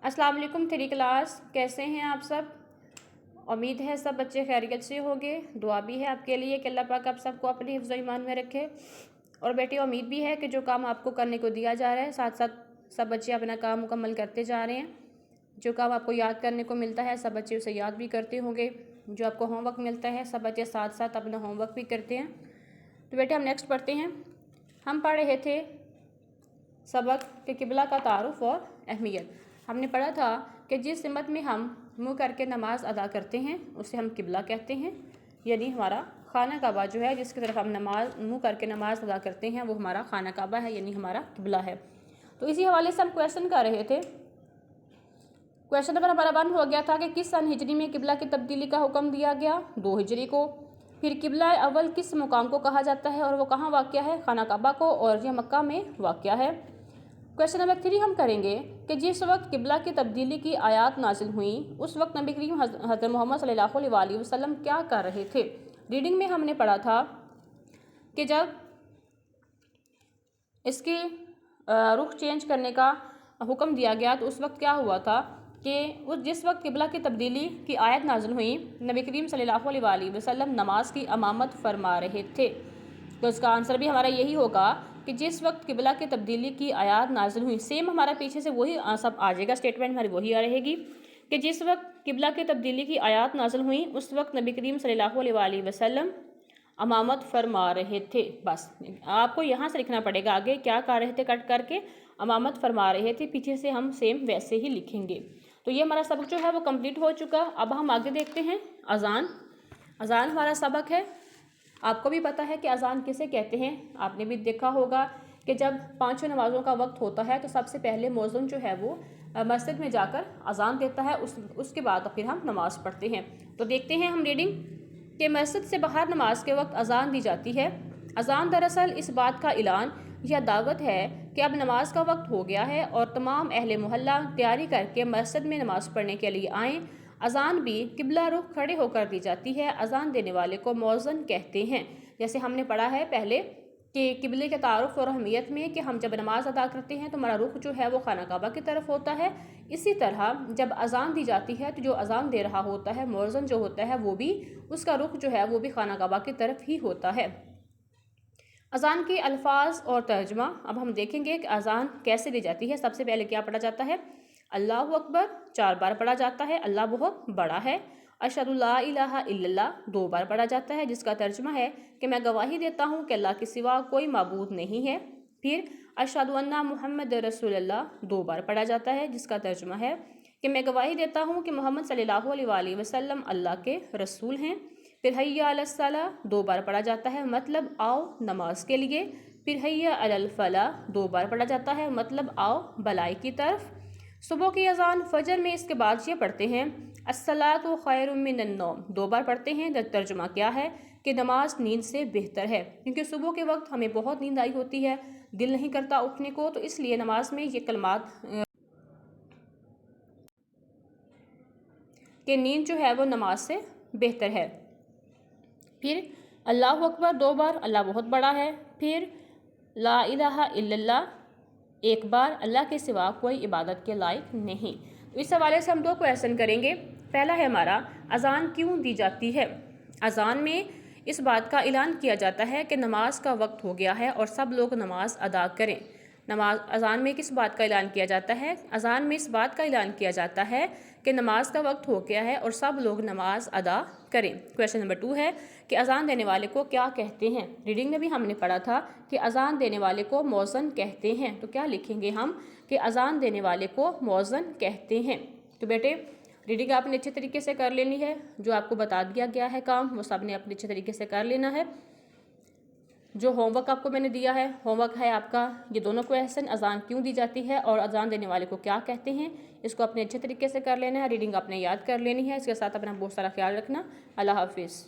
अस्सलाम वालेकुम three class, कैसे हैं आप सब। उम्मीद है सब बच्चे खैरियत से होंगे। दुआ भी है आपके लिए कि अल्लाह पाक आप सबको अपने हिफ्ज़ ईमान में रखे। और बेटी उम्मीद भी है कि जो काम आपको करने को दिया जा रहा है साथ साथ सब बच्चे अपना काम मुकम्मल करते जा रहे हैं। जो काम आपको याद करने को मिलता है सब बच्चे उसे याद भी करते होंगे। जो आपको होमवर्क मिलता है सब बच्चे साथ साथ अपना होमवर्क भी करते हैं। तो बेटे हम नेक्स्ट पढ़ते हैं। हम पढ़ रहे थे सबक के किबला का तारुफ और अहमियत। हमने पढ़ा था कि जिस सिमत में हम मुँह करके नमाज़ अदा करते हैं उसे हम किबला कहते हैं, यानी हमारा खाना काबा जो है जिसकी तरफ हम मुँह करके नमाज़ अदा करते हैं वो हमारा खाना काबा है, यानी हमारा किबला है। तो इसी हवाले से हम क्वेश्चन कर रहे थे। क्वेश्चन नंबर हमारा 1 हो गया था कि किस सन हिजरी में किबला की तब्दीली का हुक्म दिया गया, 2 हिजरी को। फिर किबला अव्वल किस मुकाम को कहा जाता है और वो कहाँ वाक़या है, खाना काबा को, और यह मक्का में वाक़या है। क्वेश्चन नंबर 3 हम करेंगे कि जिस वक्त किबला की तब्दीली की आयात नाजिल हुई उस वक्त नबी करीम हज़रत मोहम्मद सल्लल्लाहु अलैहि वसल्लम क्या कर रहे थे। रीडिंग में हमने पढ़ा था कि जब इसकी रुख चेंज करने का हुक्म दिया गया तो उस वक्त क्या हुआ था कि जिस वक्त किबला की तब्दीली की आयत नाजिल हुई नबी करीम सल्लल्लाहु अलैहि वसल्लम नमाज की अमामत फरमा रहे थे। तो इसका आंसर भी हमारा यही होगा कि जिस वक्त किबला की तब्दीली की आयत नाजिल हुई, सेम हमारा पीछे से वही सब आ जाएगा, स्टेटमेंट हमारी वही आ रहेगी कि जिस वक्त किबला की तब्दीली की आयत नाजिल हुई उस वक्त नबी करीम सल्लल्लाहु अलैहि वसल्लम अमामत फरमा रहे थे। बस आपको यहाँ से लिखना पड़ेगा, आगे क्या कर रहे थे कट करके अमामत फरमा रहे थे, पीछे से हम सेम वैसे ही लिखेंगे। तो ये हमारा सबक जो है वो कंप्लीट हो चुका। अब हम आगे देखते हैं अज़ान। अज़ान हमारा सबक है। आपको भी पता है कि अज़ान किसे कहते हैं। आपने भी देखा होगा कि जब 5 नमाज़ों का वक्त होता है तो सबसे पहले मौज़िन जो है वो मस्जिद में जाकर अज़ान देता है, उसके बाद फिर हम नमाज़ पढ़ते हैं। तो देखते हैं हम रीडिंग कि मस्जिद से बाहर नमाज के वक्त अज़ान दी जाती है। अज़ान दरअसल इस बात का ऐलान या दावत है कि अब नमाज का वक्त हो गया है और तमाम अहले मोहल्ला तैयारी करके मस्जिद में नमाज़ पढ़ने के लिए आएँ। अज़ान भी किबला रुख खड़े होकर दी जाती है। अज़ान देने वाले को मौज़न कहते हैं। जैसे हमने पढ़ा है पहले कि किबले के तारुफ और अहमियत में कि हम जब नमाज़ अदा करते हैं तो हमारा रुख जो है वो खाना काबा की तरफ होता है। इसी तरह जब अज़ान दी जाती है तो जो अज़ान दे रहा होता है मौज़न जो होता है वो भी उसका रुख जो है वो भी खाना काबा की तरफ ही होता है। अज़ान के अल्फाज और तर्जमा अब हम देखेंगे कि अज़ान कैसे दी जाती है। सबसे पहले क्या पढ़ा जाता है, अल्लाहु अकबर 4 बार पढ़ा जाता है, अल्लाह बहुत बड़ा है। अशहदु ला इलाहा इल्लल्लाह 2 बार पढ़ा जाता है जिसका तर्जुमा है कि मैं गवाही देता हूँ कि अल्लाह के सिवा कोई माबूद नहीं है। फिर अशहदु अन्ना मुहम्मद रसूलुल्लाह 2 बार पढ़ा जाता है जिसका तर्जुमा है कि मैं गवाही देता हूँ कि मोहम्मद सल्लल्लाहु अलैहि वसल्लम अल्लाह के रसूल हैं। फिर हय्या अलस सलाह 2 बार पढ़ा जाता है, मतलब आओ नमाज के लिए। फिर हय्या अलल फलाह 2 बार पढ़ा जाता है, मतलब आओ भलाई की तरफ। सुबह की अज़ान फजर में इसके बाद ये पढ़ते हैं अस्सलातु खैरुम मिनन नौम 2 बार पढ़ते हैं। तर्जुमा क्या है कि नमाज नींद से बेहतर है, क्योंकि सुबह के वक्त हमें बहुत नींद आई होती है, दिल नहीं करता उठने को, तो इसलिए नमाज में ये कलमात कि नींद जो है वो नमाज से बेहतर है। फिर अल्लाहु अकबर 2 बार, अल्लाह बहुत बड़ा है। फिर ला इलाहा इल्लल्लाह 1 बार, अल्लाह के सिवा कोई इबादत के लायक नहीं। इस हवाले से हम 2 क्वेश्चन करेंगे। पहला है हमारा अज़ान क्यों दी जाती है। अज़ान में इस बात का ऐलान किया जाता है कि नमाज का वक्त हो गया है और सब लोग नमाज अदा करें। अज़ान में किस बात का ऐलान किया जाता है, अज़ान में इस बात का ऐलान किया जाता है कि नमाज का वक्त हो गया है और सब लोग नमाज अदा करें। क्वेश्चन नंबर 2 है कि अज़ान देने वाले को क्या कहते हैं। रीडिंग में भी हमने पढ़ा था कि अज़ान देने वाले को मौज़न कहते हैं। तो क्या लिखेंगे हम कि अज़ान देने वाले को मौज़न कहते हैं। तो बेटे रीडिंग आपने अच्छे तरीके से कर लेनी है। जो आपको बता दिया गया है काम वो सब ने अपने अच्छे तरीके से कर लेना है। जो होमवर्क आपको मैंने दिया है, होमवर्क है आपका ये दोनों क्वेश्चन, अज़ान क्यों दी जाती है और अज़ान देने वाले को क्या कहते हैं, इसको अपने अच्छे तरीके से कर लेना है। रीडिंग आपने याद कर लेनी है। इसके साथ अपना बहुत सारा ख्याल रखना। अल्लाह हाफिज़।